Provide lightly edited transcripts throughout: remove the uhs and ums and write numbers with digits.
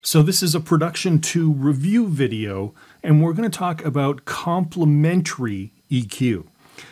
So this is a Production 2 review video, and we're going to talk about complementary EQ.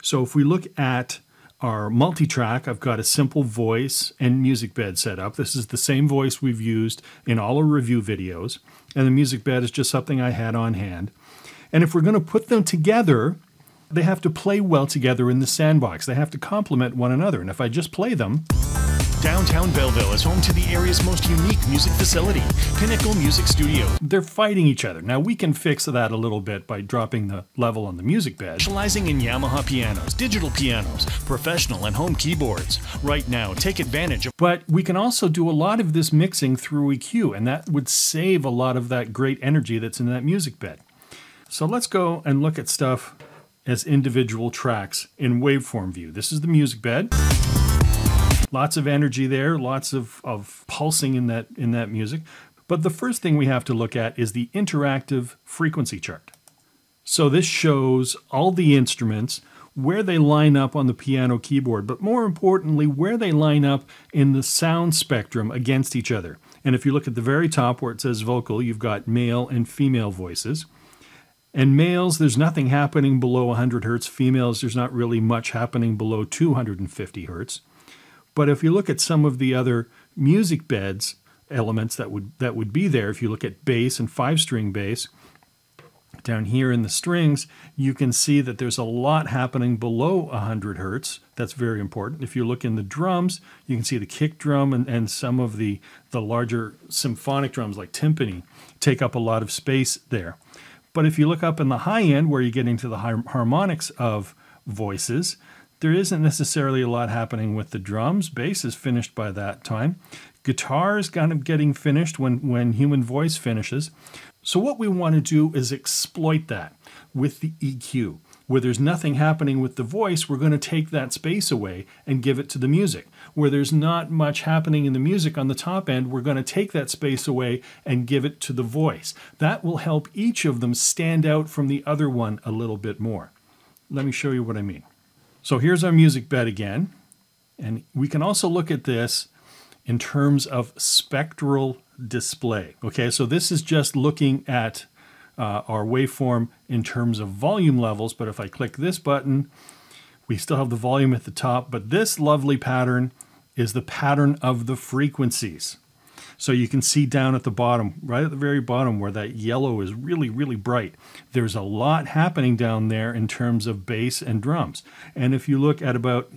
So if we look at our multi-track, I've got a simple voice and music bed set up. This is the same voice we've used in all our review videos, and the music bed is just something I had on hand. And if we're going to put them together, they have to play well together in the sandbox. They have to complement one another. And if I just play them... Downtown Belleville is home to the area's most unique music facility, Pinnacle Music Studios. They're fighting each other. Now we can fix that a little bit by dropping the level on the music bed. Specializing in Yamaha pianos, digital pianos, professional and home keyboards. Right now, take advantage of... But we can also do a lot of this mixing through EQ, and that would save a lot of that great energy that's in that music bed. So let's go and look at stuff as individual tracks in waveform view. This is the music bed. Lots of energy there, lots of pulsing in that music. But the first thing we have to look at is the interactive frequency chart. So this shows all the instruments, where they line up on the piano keyboard, but more importantly, where they line up in the sound spectrum against each other. And if you look at the very top where it says vocal, you've got male and female voices. And males, there's nothing happening below 100 hertz. Females, there's not really much happening below 250 hertz. But if you look at some of the other music beds elements that would be there, if you look at bass and 5-string bass, down here in the strings, you can see that there's a lot happening below 100 hertz. That's very important. If you look in the drums, you can see the kick drum and some of the larger symphonic drums like timpani take up a lot of space there. But if you look up in the high end, where you get into the harmonics of voices, there isn't necessarily a lot happening with the drums. Bass is finished by that time. Guitar is kind of getting finished when human voice finishes. So what we want to do is exploit that with the EQ. Where there's nothing happening with the voice, we're going to take that space away and give it to the music. Where there's not much happening in the music on the top end, we're going to take that space away and give it to the voice. That will help each of them stand out from the other one a little bit more. Let me show you what I mean. So here's our music bed again, and we can also look at this in terms of spectral display. Okay, so this is just looking at our waveform in terms of volume levels, but if I click this button, we still have the volume at the top, but this lovely pattern is the pattern of the frequencies. So you can see down at the bottom, right at the very bottom where that yellow is really, really bright, there's a lot happening down there in terms of bass and drums. And if you look at about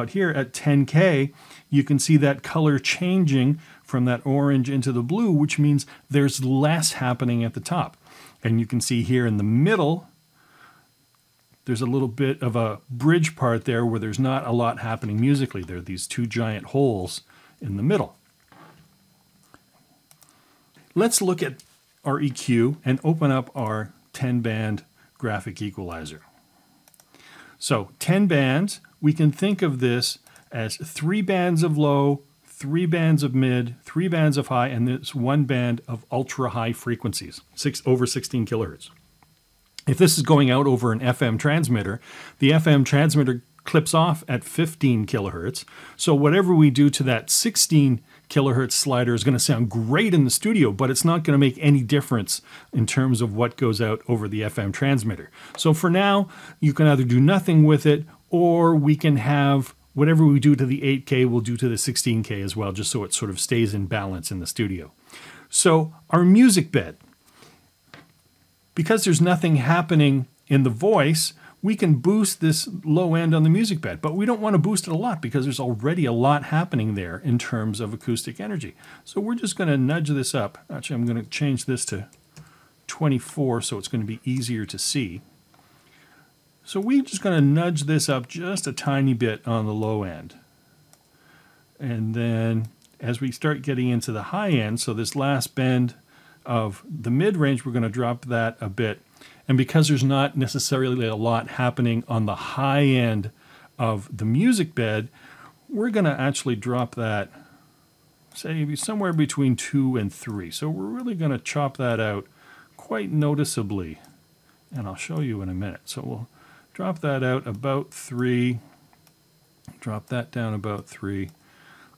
here at 10K, you can see that color changing from that orange into the blue, which means there's less happening at the top. And you can see here in the middle, there's a little bit of a bridge part there where there's not a lot happening musically. There are these two giant holes in the middle. Let's look at our EQ and open up our 10-band graphic equalizer. So 10 bands, we can think of this as 3 bands of low, 3 bands of mid, 3 bands of high, and there's 1 band of ultra-high frequencies, over 16 kilohertz. If this is going out over an FM transmitter, the FM transmitter clips off at 15 kilohertz. So whatever we do to that 16 kilohertz slider is going to sound great in the studio, but it's not going to make any difference in terms of what goes out over the FM transmitter. So for now, you can either do nothing with it, or we can have whatever we do to the 8K, we'll do to the 16K as well, just so it sort of stays in balance in the studio. So our music bed, because there's nothing happening in the voice, we can boost this low end on the music bed, but we don't want to boost it a lot because there's already a lot happening there in terms of acoustic energy. So we're just going to nudge this up. Actually, I'm going to change this to 24 so it's going to be easier to see. So we're just going to nudge this up just a tiny bit on the low end. And then as we start getting into the high end, so this last bend of the mid-range, we're going to drop that a bit. And because there's not necessarily a lot happening on the high end of the music bed, we're going to actually drop that, say, somewhere between 2 and 3. So we're really going to chop that out quite noticeably. And I'll show you in a minute. So we'll drop that out about 3, drop that down about 3.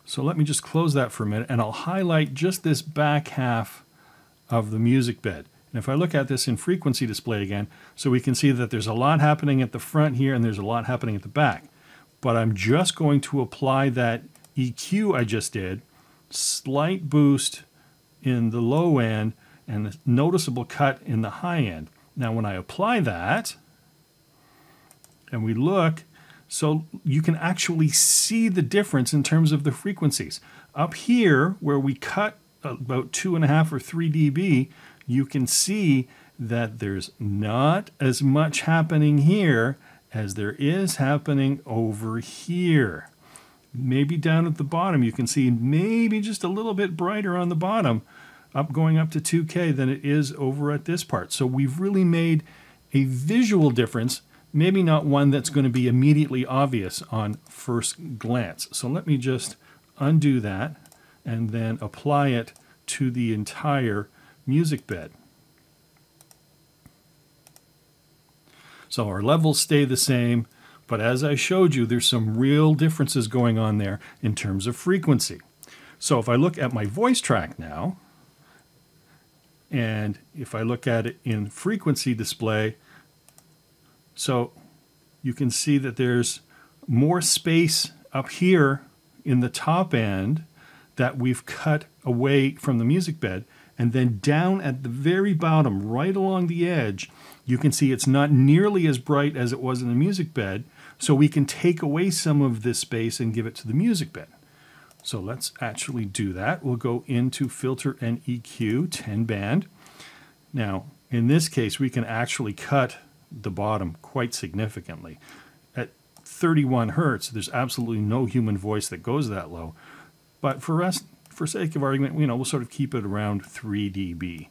So let me just close that for a minute, and I'll highlight just this back half of the music bed. And if I look at this in frequency display again, so we can see that there's a lot happening at the front here and there's a lot happening at the back. But I'm just going to apply that EQ I just did, slight boost in the low end and a noticeable cut in the high end. Now when I apply that and we look, so you can actually see the difference in terms of the frequencies. Up here where we cut about 2.5 or 3 dB, you can see that there's not as much happening here as there is happening over here. Maybe down at the bottom you can see maybe just a little bit brighter on the bottom, going up to 2K than it is over at this part. So we've really made a visual difference, maybe not one that's going to be immediately obvious on first glance. So let me just undo that and then apply it to the entire music bed. So our levels stay the same, but as I showed you, there's some real differences going on there in terms of frequency. So if I look at my voice track now, and if I look at it in frequency display, so you can see that there's more space up here in the top end that we've cut away from the music bed. And then down at the very bottom, right along the edge, you can see it's not nearly as bright as it was in the music bed. So we can take away some of this space and give it to the music bed. So let's actually do that. We'll go into Filter and EQ, 10 band. Now, in this case, we can actually cut the bottom quite significantly. At 31 hertz, there's absolutely no human voice that goes that low. But for us, for sake of argument, we'll sort of keep it around 3 dB.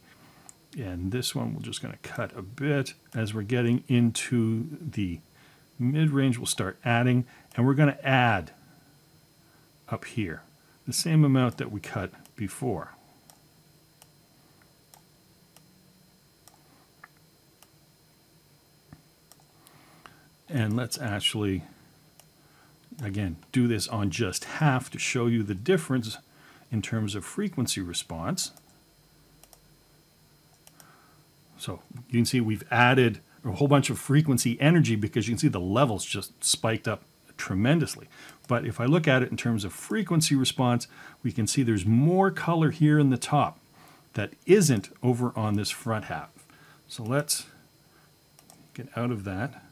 And this one, we're just going to cut a bit. As we're getting into the mid-range, we'll start adding, and we're going to add up here the same amount that we cut before. And let's actually, again, do this on just half to show you the difference in terms of frequency response. So you can see we've added a whole bunch of frequency energy because you can see the levels just spiked up tremendously. But if I look at it in terms of frequency response, we can see there's more color here in the top that isn't over on this front half. So let's get out of that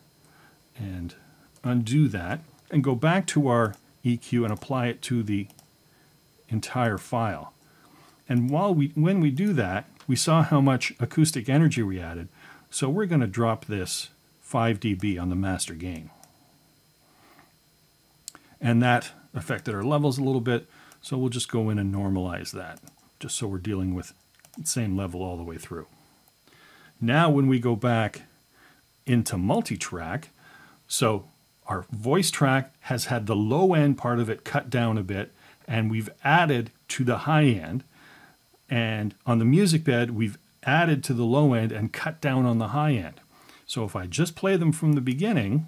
and undo that and go back to our EQ and apply it to the entire file. And when we do that, we saw how much acoustic energy we added. So we're going to drop this 5 dB on the master gain. And that affected our levels a little bit, so we'll just go in and normalize that, just so we're dealing with the same level all the way through. Now when we go back into multi-track, so our voice track has had the low end part of it cut down a bit, and we've added to the high end. And on the music bed, we've added to the low end and cut down on the high end. So if I just play them from the beginning.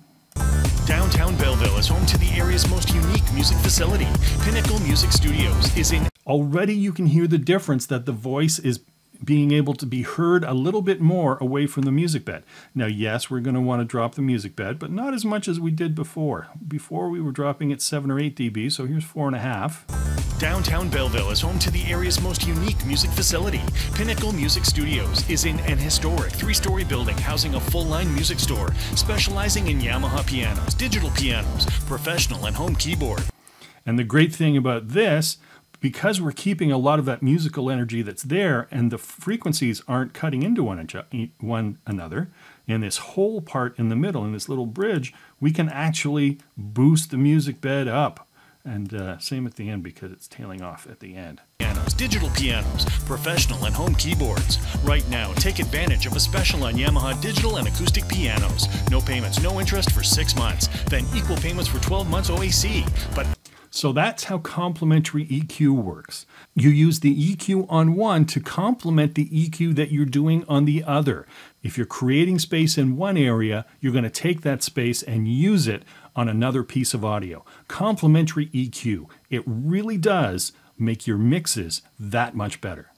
Downtown Belleville is home to the area's most unique music facility. Pinnacle Music Studios is in. Already you can hear the difference that the voice is being able to be heard a little bit more away from the music bed. Now, yes, we're going to want to drop the music bed, but not as much as we did before. Before we were dropping it 7 or 8 dB, so here's 4.5. Downtown Belleville is home to the area's most unique music facility. Pinnacle Music Studios is in an historic 3-story building housing a full-line music store, specializing in Yamaha pianos, digital pianos, professional and home keyboard. And the great thing about this, because we're keeping a lot of that musical energy that's there and the frequencies aren't cutting into one another, in this whole part in the middle, in this little bridge, we can actually boost the music bed up. And same at the end because it's tailing off at the end. Pianos, digital pianos, professional and home keyboards. Right now, take advantage of a special on Yamaha digital and acoustic pianos. No payments, no interest for 6 months. Then equal payments for 12 months OAC. But so that's how complementary EQ works. You use the EQ on one to complement the EQ that you're doing on the other. If you're creating space in one area, you're going to take that space and use it on another piece of audio. Complementary EQ. It really does make your mixes that much better.